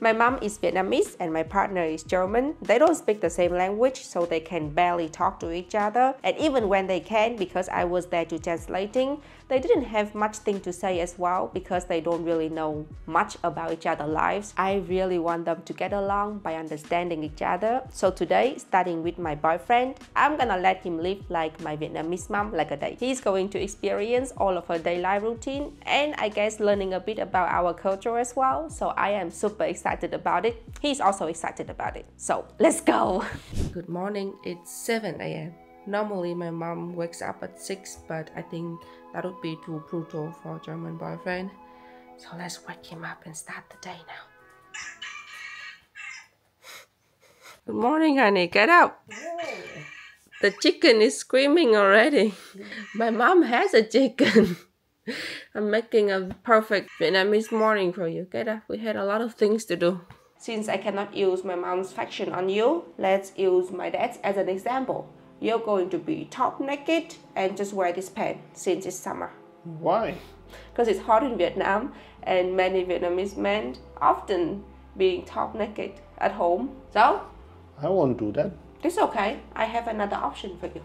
My mom is Vietnamese and my partner is German. They don't speak the same language, so they can barely talk to each other. And even when they can, because I was there to translating, they didn't have much thing to say as well because they don't really know much about each other's lives. I really want them to get along by understanding each other. So today, starting with my boyfriend, I'm gonna let him live like my Vietnamese mom like a day. He's going to experience all of her daily life routine and I guess learning a bit about our culture as well. So I am super excited about it. He's also excited about it. So let's go! Good morning, it's 7 a.m. Normally my mom wakes up at 6, but I think that would be too brutal for a German boyfriend. So let's wake him up and start the day now. Good morning, honey. Get up. Hey. The chicken is screaming already. My mom has a chicken. I'm making a perfect Vietnamese morning for you. Get up. We had a lot of things to do. Since I cannot use my mom's fashion on you, let's use my dad's as an example. You're going to be top naked and just wear this pants since it's summer. Why? Because it's hot in Vietnam and many Vietnamese men often being top naked at home. So? I won't do that. It's okay. I have another option for you.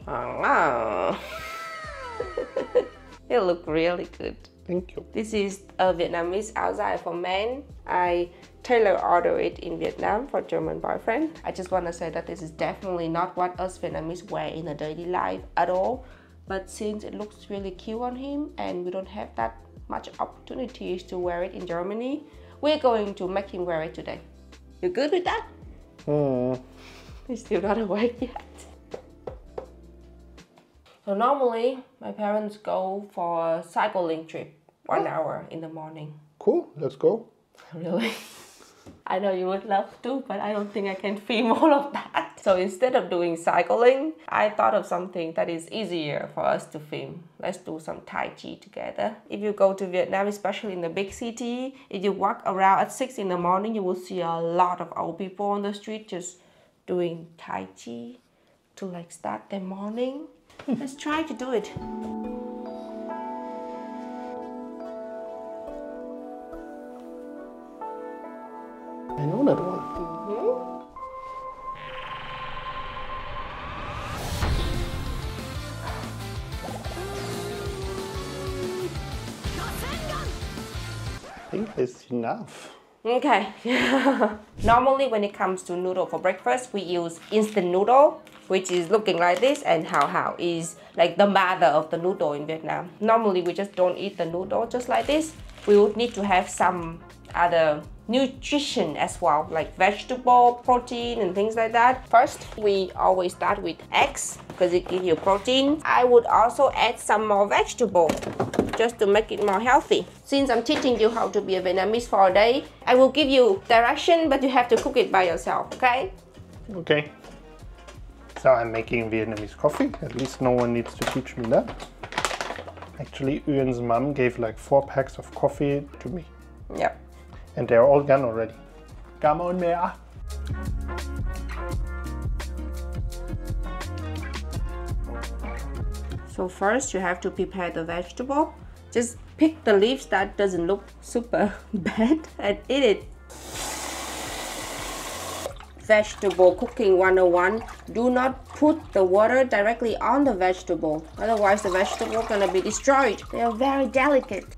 Oh. You look really good. Thank you. This is a Vietnamese outside for men. I tailor order it in Vietnam for German boyfriend. I just want to say that this is definitely not what us Vietnamese wear in a daily life at all. But since it looks really cute on him and we don't have that much opportunities to wear it in Germany, we're going to make him wear it today. You good with that? He's still not awake yet. So normally my parents go for a cycling trip, 1 hour in the morning. Cool, let's go. Really? I know you would love to, but I don't think I can film all of that. So instead of doing cycling, I thought of something that is easier for us to film. Let's do some Tai Chi together. If you go to Vietnam, especially in the big city, if you walk around at 6 in the morning, you will see a lot of old people on the street just doing Tai Chi to like start their morning. Let's try to do it. I know that one. I think that's enough. Okay. Normally when it comes to noodle for breakfast, we use instant noodle, which is looking like this, and hao is like the mother of the noodle in Vietnam. Normally we just don't eat the noodle just like this. We would need to have some other nutrition as well, like vegetable, protein and things like that. First, we always start with eggs because it gives you protein. I would also add some more vegetable just to make it more healthy. Since I'm teaching you how to be a Vietnamese for a day, I will give you direction, but you have to cook it by yourself, okay? Okay. So I'm making Vietnamese coffee. At least no one needs to teach me that. Actually, Uyen's mom gave like 4 packs of coffee to me. Yep. And they're all gone already. Come on, mẹ. So first you have to prepare the vegetable. Just pick the leaves that doesn't look super bad and eat it. Vegetable cooking 101. Do not put the water directly on the vegetable. Otherwise the vegetable is gonna be destroyed. They are very delicate.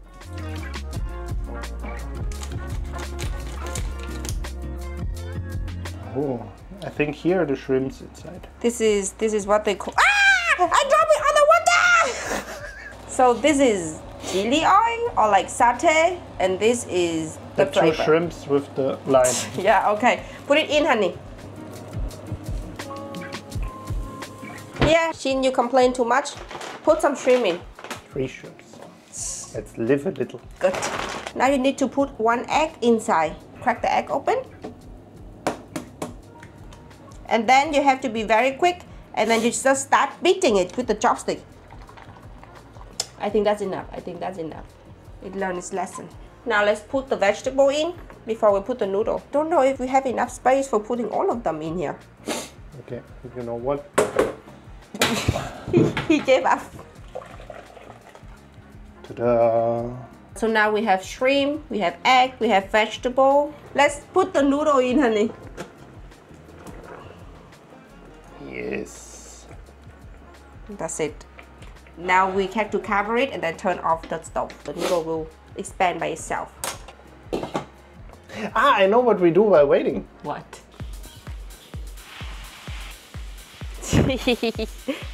Oh, I think here are the shrimps inside. This is what they call. Ah! I dropped it on the water! So this is chili oil or like satay, and this is the flavor. 2 shrimps with the lime. Yeah, okay. Put it in, honey. Yeah, Shin, you complain too much. Put some shrimp in. 3 shrimps. Let's live a little. Good. Now you need to put 1 egg inside. Crack the egg open. And then you have to be very quick, and then you just start beating it with the chopstick. I think that's enough. I think that's enough. It learned its lesson. Now let's put the vegetable in before we put the noodle. Don't know if we have enough space for putting all of them in here. Okay, you know what? he gave up. Ta-da! So now we have shrimp, we have egg, we have vegetable. Let's put the noodle in, honey. Yes. That's it. Now we have to cover it and then turn off the stove. The noodle will expand by itself. Ah, I know what we do while waiting. What?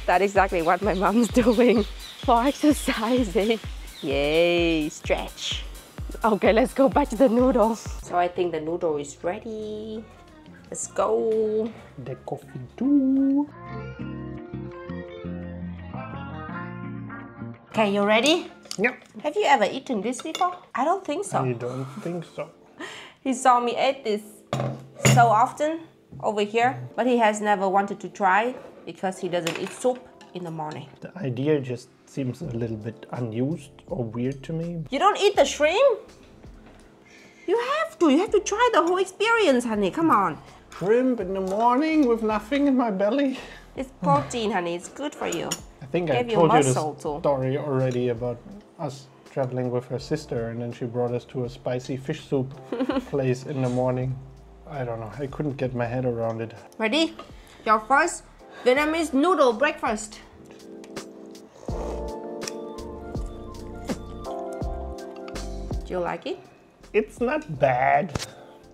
That's exactly what my mom's doing for exercising. Yay, stretch. Okay, let's go back to the noodle. So I think the noodle is ready. Let's go. The coffee too. Okay, you ready? Yep. Have you ever eaten this before? I don't think so. I don't think so. He saw me eat this so often over here, but he has never wanted to try because he doesn't eat soup in the morning. The idea just seems a little bit unused or weird to me. You don't eat the shrimp? You have to try the whole experience, honey, come on. Shrimp in the morning with nothing in my belly. It's protein, honey, it's good for you. I think I Gave you told you this muscle too. story already about us traveling with her sister, and then she brought us to a spicy fish soup place in the morning. I don't know, I couldn't get my head around it. Ready? Your first Vietnamese noodle breakfast. Do you like it? It's not bad,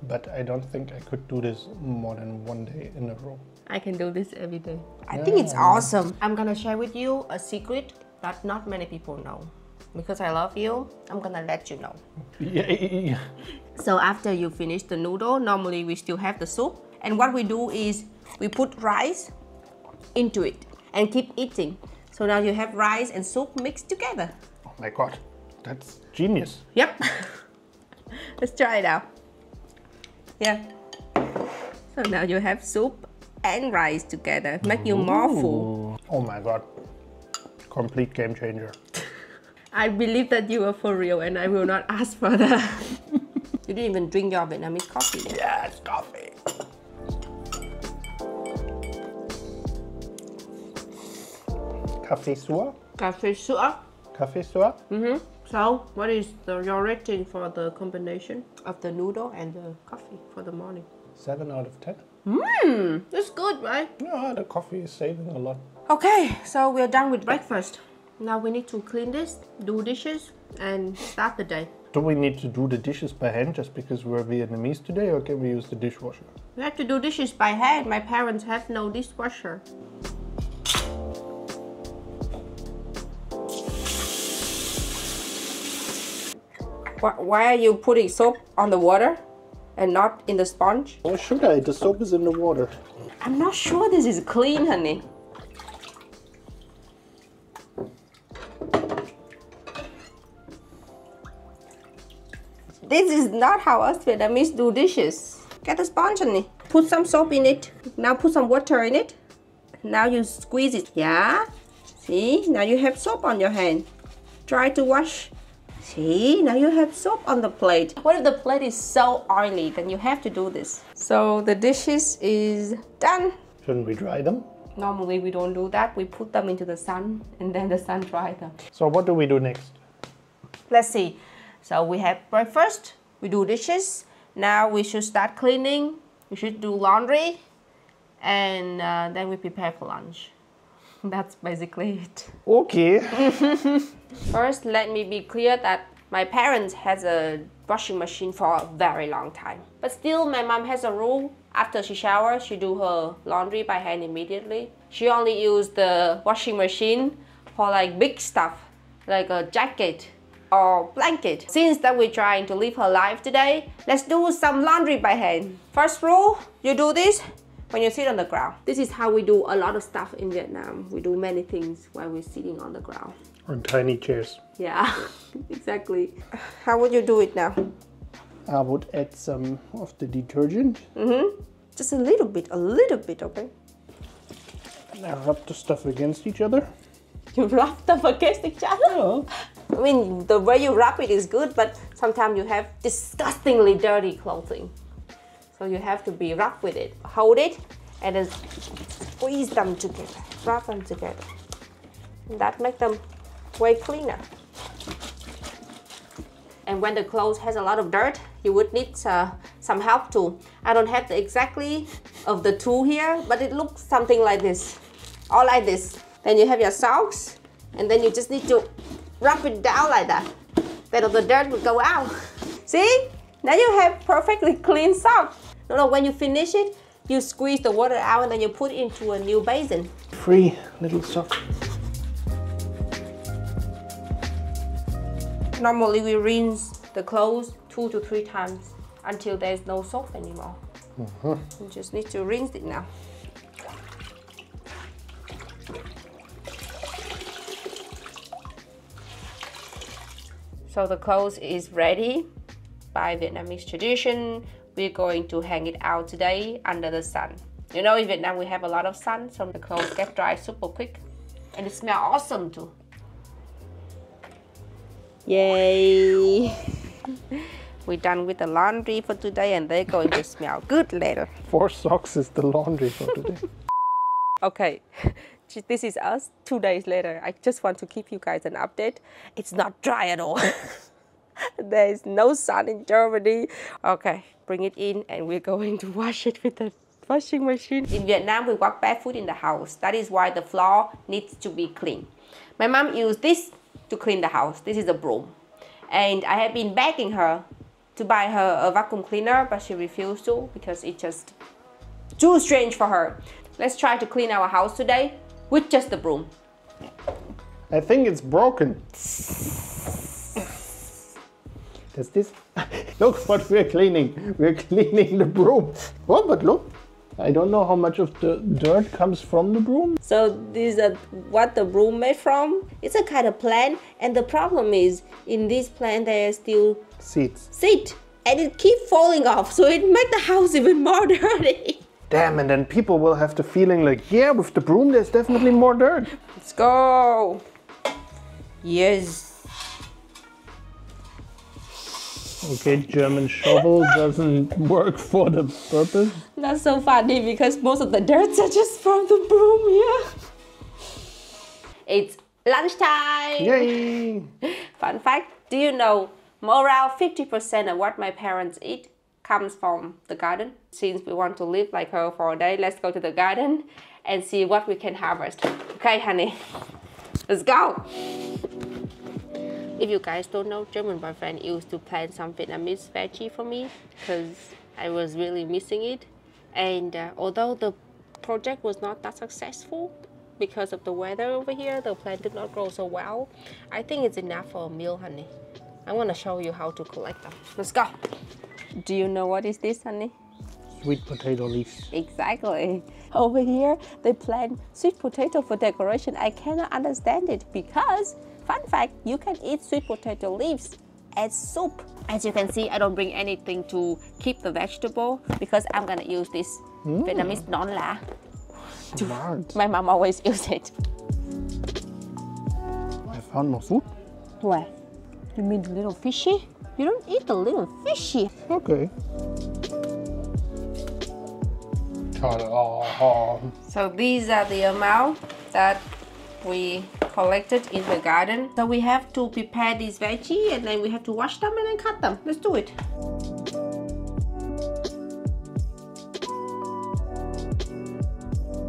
but I don't think I could do this more than one day in a row. I can do this every day. I think it's awesome. I'm gonna share with you a secret that not many people know. Because I love you, I'm gonna let you know. Yay! So after you finish the noodle, normally we still have the soup. And what we do is we put rice into it and keep eating. So now you have rice and soup mixed together. Oh my god, that's genius. Yep. Let's try it out. Yeah. So now you have soup and rice together. Make you more full. Oh my god. Complete game changer. I believe that you are for real and I will not ask further. You didn't even drink your Vietnamese coffee yet. Yes, coffee. Café soir? Café sour. Café soir? So, what is your rating for the combination of the noodle and the coffee for the morning? 7 out of 10. That's good, right? Yeah, the coffee is saving a lot. Okay, so we're done with breakfast. Now we need to clean this, do dishes, and start the day. Do we need to do the dishes by hand just because we're Vietnamese today, or can we use the dishwasher? We have to do dishes by hand. My parents have no dishwasher. Why are you putting soap on the water and not in the sponge? Or should I? The soap is in the water. I'm not sure this is clean, honey. This is not how us Vietnamese do dishes. Get a sponge, honey. Put some soap in it. Now put some water in it. Now you squeeze it. Yeah? See? Now you have soap on your hand. Try to wash. See? Now you have soap on the plate. What if the plate is so oily? Then you have to do this. So the dishes is done. Shouldn't we dry them? Normally we don't do that. We put them into the sun and then the sun dry them. So what do we do next? Let's see. So we have breakfast, we do dishes. Now we should start cleaning. We should do laundry. And then we prepare for lunch. That's basically it. Okay. First, let me be clear that my parents has a washing machine for a very long time. But still, my mom has a rule. After she showers, she do her laundry by hand immediately. She only use the washing machine for like big stuff, like a jacket or blanket. Since that we're trying to live her life today, let's do some laundry by hand. First rule, you do this when you sit on the ground. This is how we do a lot of stuff in Vietnam. We do many things while we're sitting on the ground. On tiny chairs. Yeah, exactly. How would you do it now? I would add some of the detergent. Just a little bit, okay? And I rub the stuff against each other. You rub them against each other? Yeah. I mean, the way you rub it is good, but sometimes you have disgustingly dirty clothing. So you have to be rough with it. Hold it and then squeeze them together, rub them together. That makes them way cleaner. And when the clothes has a lot of dirt, you would need some help too. I don't have the exactly of the tool here, but it looks something like this, or like this. Then you have your socks, and then you just need to rub it down like that. Then all the dirt will go out. See? Now you have perfectly clean socks. No, when you finish it, you squeeze the water out and then you put it into a new basin. Free little sock. Normally we rinse the clothes 2 to 3 times until there's no soap anymore. You just need to rinse it now. So the clothes is ready. By Vietnamese tradition, we're going to hang it out today under the sun. You know, in Vietnam we have a lot of sun, so the clothes get dry super quick. And it smells awesome too. Yay! We're done with the laundry for today and they're going to smell good later. 4 socks is the laundry for today. Okay, this is us 2 days later. I just want to give you guys an update. It's not dry at all. There is no sun in Germany. Okay, bring it in and we're going to wash it with the washing machine. In Vietnam, we walk barefoot in the house. That is why the floor needs to be clean. My mom used this to clean the house. This is a broom. And I have been begging her to buy her a vacuum cleaner, but she refused to because it's just too strange for her. Let's try to clean our house today with just the broom. I think it's broken. Does this? Look what we're cleaning. We're cleaning the broom. Oh, but look. I don't know how much of the dirt comes from the broom. So this is what the broom made from. It's a kind of plant, and the problem is in this plant there are still seeds. And it keeps falling off, so it makes the house even more dirty. Damn, and then people will have the feeling like, yeah, with the broom there's definitely more dirt. Let's go. Yes. Okay, German shovel doesn't work for the purpose. That's so funny because most of the dirt are just from the broom here. It's lunchtime. Yay! Fun fact, do you know more around 50% of what my parents eat comes from the garden? Since we want to live like her for a day, let's go to the garden and see what we can harvest. Okay, honey, let's go. If you guys don't know, German boyfriend used to plant some Vietnamese veggie for me because I was really missing it. And although the project was not that successful because of the weather over here, the plant did not grow so well. I think it's enough for a meal, honey. I want to show you how to collect them. Let's go. Do you know what is this, honey? Sweet potato leaves. Exactly. Over here, they plant sweet potato for decoration. I cannot understand it because, fun fact, you can eat sweet potato leaves as soup. As you can see, I don't bring anything to keep the vegetable because I'm gonna use this Vietnamese non la. Smart. My mom always uses it. I found more food. Where? You mean the little fishy? You don't eat the little fishy. Okay. So these are the amount that we collected in the garden. So we have to prepare these veggie and then we have to wash them and then cut them. Let's do it.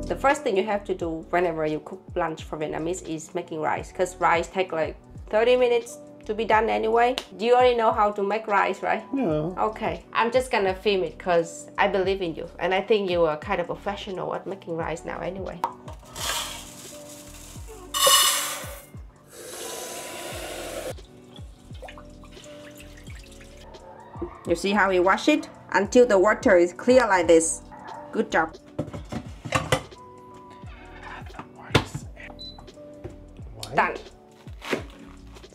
The first thing you have to do whenever you cook lunch for Vietnamese is making rice, because rice takes like 30 minutes to be done anyway. You already know how to make rice, right? Yeah. Okay, I'm just gonna film it because I believe in you and I think you are kind of professional at making rice now anyway. You see how you wash it? Until the water is clear like this. Good job. Done.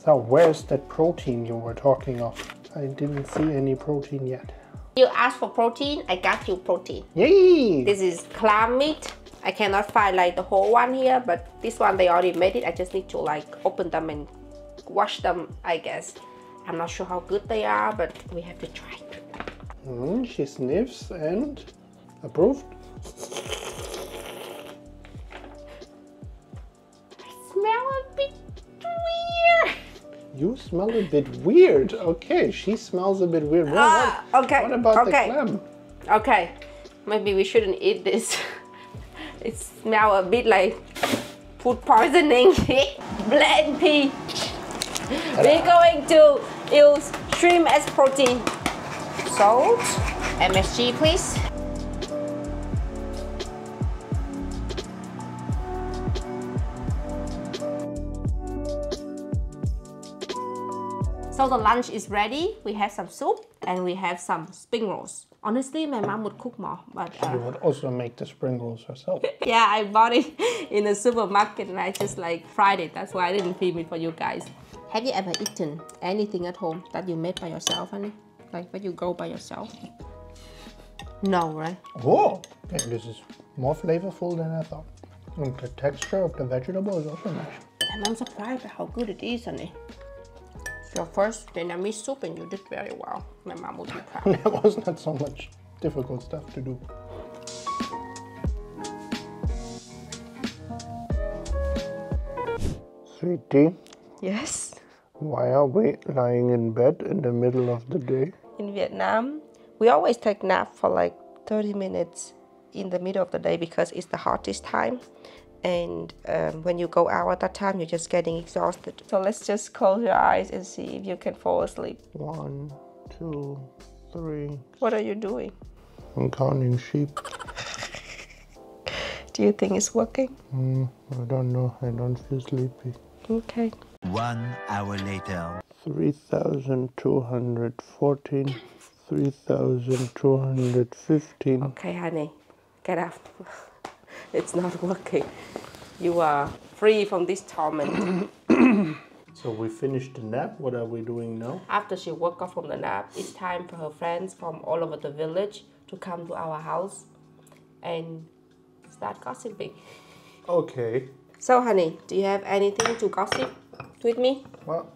So where's that protein you were talking of? I didn't see any protein yet. You asked for protein, I got you protein. Yay! This is clam meat. I cannot find like the whole one here, but this one they already made it. I just need to like open them and wash them, I guess. I'm not sure how good they are, but we have to try. She sniffs and approved. I smell a bit weird. You smell a bit weird. Okay, she smells a bit weird. Okay. What about the clam? Okay, maybe we shouldn't eat this. It smells a bit like food poisoning. Black pea. We're going to use shrimp as protein. Salt, MSG please. So the lunch is ready. We have some soup and we have some spring rolls. Honestly, my mom would cook more, but she would also make the spring rolls herself. Yeah, I bought it in the supermarket and I just like fried it. That's why I didn't film it for you guys. Have you ever eaten anything at home that you made by yourself, honey? Like when you go by yourself? No, right? Oh, yeah, this is more flavorful than I thought. And the texture of the vegetable is also nice. And I'm surprised at how good it is, honey. It's your first Vietnamese soup and you did very well. My mom would be proud. There was not so much difficult stuff to do. Sweetie? Yes? Why are we lying in bed in the middle of the day? In Vietnam, we always take nap for like 30 minutes in the middle of the day because it's the hottest time. And when you go out at that time, you're just getting exhausted. So let's just close your eyes and see if you can fall asleep. 1, 2, 3. What are you doing? I'm counting sheep. Do you think it's working? I don't know. I don't feel sleepy. Okay. 1 hour later. 3,214. 3,215. Okay, honey. Get up. It's not working. You are free from this torment. So we finished the nap. What are we doing now? After she woke up from the nap, it's time for her friends from all over the village to come to our house and start gossiping. Okay. So, honey, do you have anything to gossip with me? Well,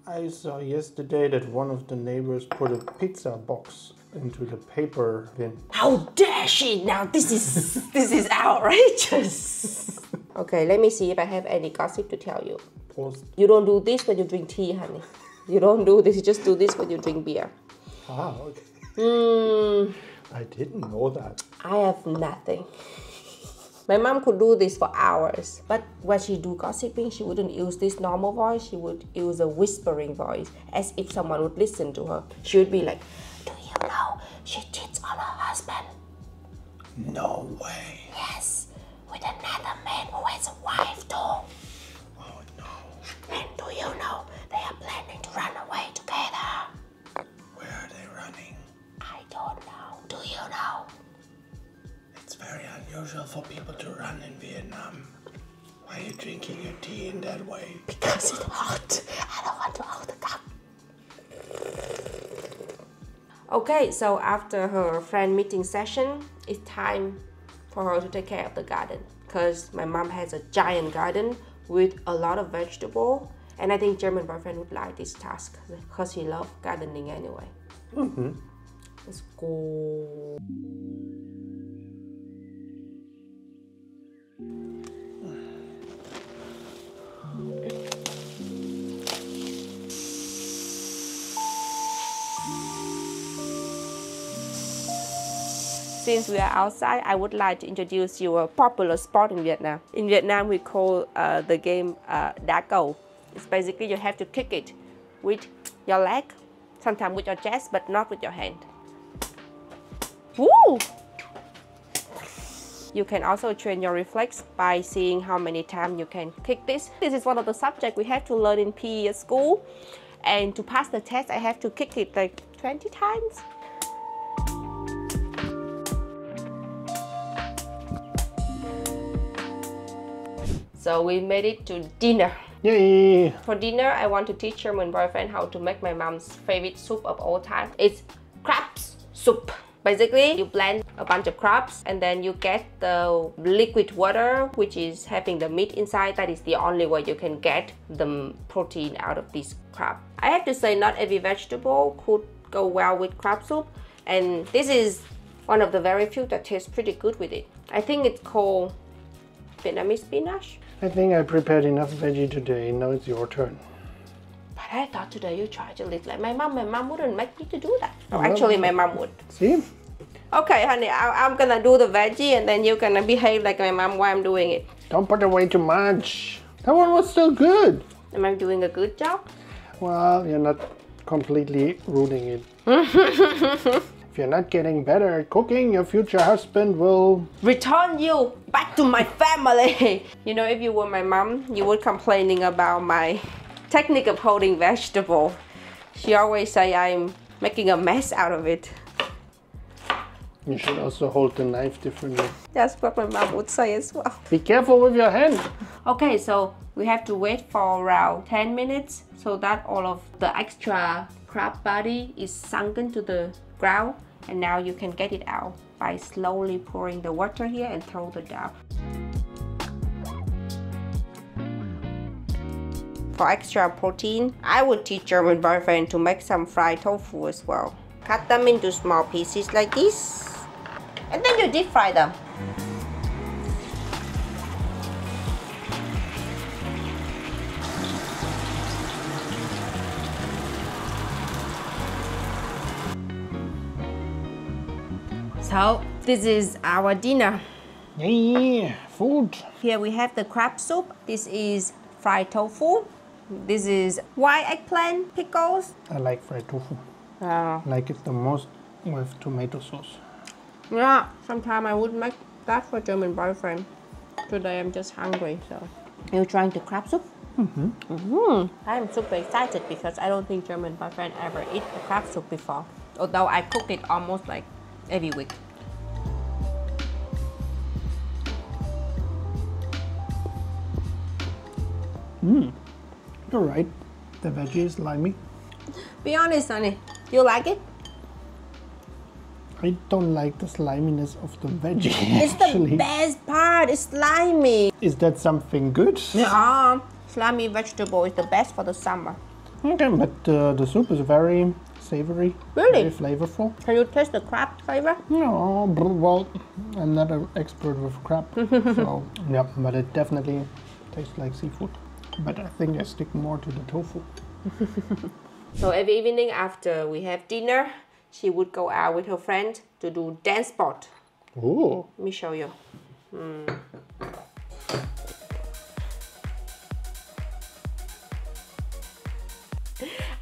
I saw yesterday that one of the neighbors put a pizza box into the paper bin. How dare she! Now this is outrageous. Okay, let me see if I have any gossip to tell you. Post. You don't do this when you drink tea, honey. You don't do this. You just do this when you drink beer. Ah, okay. I didn't know that. I have nothing. My mom could do this for hours, but when she do gossiping, she wouldn't use this normal voice. She would use a whispering voice, as if someone would listen to her. She would be like, "Do you know she cheats on her husband?" No way. Yes, with another man who has a wife too. Oh no. And do you know they are planning to run away together? Where are they running? I don't know. Do you know? It's very unusual for people to run in Vietnam. Why are you drinking your tea in that way? Because it's hot. I don't want to hold the cup. Okay, so after her friend meeting session, it's time for her to take care of the garden. Because my mom has a giant garden with a lot of vegetable. And I think German boyfriend would like this task because he loves gardening anyway. Let's go. Since we are outside, I would like to introduce you a popular sport in Vietnam. In Vietnam, we call the game đá cầu. It's basically you have to kick it with your leg, sometimes with your chest, but not with your hand. Woo! You can also train your reflex by seeing how many times you can kick this. This is one of the subjects we have to learn in PE at school. And to pass the test, I have to kick it like 20 times. So we made it to dinner. Yay! For dinner, I want to teach German boyfriend how to make my mom's favorite soup of all time. It's crabs soup. Basically, you blend a bunch of crabs and then you get the liquid water, which is having the meat inside. That is the only way you can get the protein out of this crab. I have to say not every vegetable could go well with crab soup. And this is one of the very few that tastes pretty good with it. I think it's called Vietnamese spinach. I think I prepared enough veggie today. Now it's your turn. But I thought today you tried to live like my mom. My mom wouldn't make me to do that. Oh, actually, my mom would. See? Okay, honey, I'm gonna do the veggie and then you're gonna behave like my mom while I'm doing it. Don't put away too much. That one was still good. Am I doing a good job? Well, you're not completely ruining it. If you're not getting better at cooking, your future husband will return you back to my family. You know, if you were my mom, you would complaining about my technique of holding vegetable. She always say I'm making a mess out of it. You should also hold the knife differently. That's what my mom would say as well. Be careful with your hand. Okay, so we have to wait for around 10 minutes so that all of the extra crab body is sunken to the ground. And now you can get it out by slowly pouring the water here and throw the dough. For extra protein, I would teach German boyfriend to make some fried tofu as well. Cut them into small pieces like this. And then you deep fry them. So this is our dinner. Yeah, food. Here we have the crab soup. This is fried tofu. This is white eggplant pickles. I like fried tofu. I like it the most with tomato sauce. Yeah, sometime I would make that for German boyfriend. Today I'm just hungry, so. You're trying the crab soup? I'm super excited because I don't think German boyfriend ever eat the crab soup before. Although I cook it almost like every week. You're right. The veggie is slimy. Be honest, honey. You like it? I don't like the sliminess of the veggie. It's the best part. It's slimy. Is that something good? Yeah, slimy vegetable is the best for the summer. Okay, but the soup is very savory. Really? Very flavorful. Can you taste the crab flavor? No, well, I'm not an expert with crab. So, yeah, but it definitely tastes like seafood. But I think I stick more to the tofu. So every evening after we have dinner, she would go out with her friend to do dance sport. Oh. Let me show you.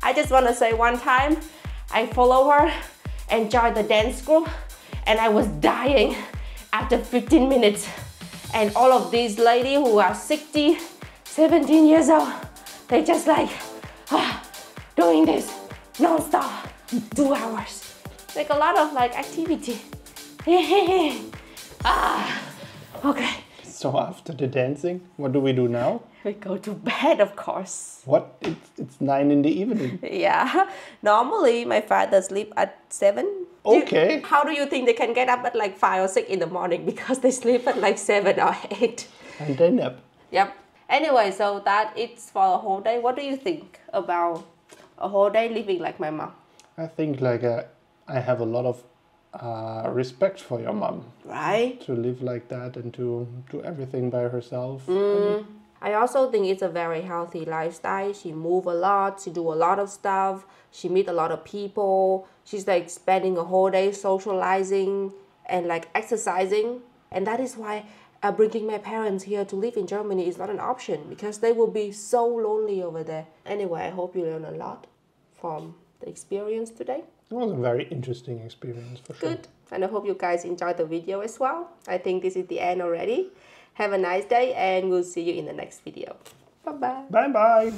I just want to say one time, I follow her and joined the dance group and I was dying after 15 minutes. And all of these ladies who are 60, 17 years old, they just like doing this non-stop, 2 hours. Like a lot of like activity. Okay. So after the dancing, what do we do now? We go to bed, of course. What? It's 9 in the evening. Yeah. Normally, my father sleep at 7. Okay. How do you think they can get up at like 5 or 6 in the morning? Because they sleep at like 7 or 8. And then nap. Yep. Anyway, so that it's for a whole day. What do you think about a whole day living like my mom? I think like I have a lot of respect for your mom. Right? To live like that and to do everything by herself. I also think it's a very healthy lifestyle. She move a lot, she do a lot of stuff, she meet a lot of people. She's like spending a whole day socializing and like exercising. And that is why bringing my parents here to live in Germany is not an option because they will be so lonely over there. Anyway, I hope you learn a lot from the experience today. It was a very interesting experience for sure. Good. And I hope you guys enjoyed the video as well. I think this is the end already. Have a nice day and we'll see you in the next video. Bye-bye. Bye-bye.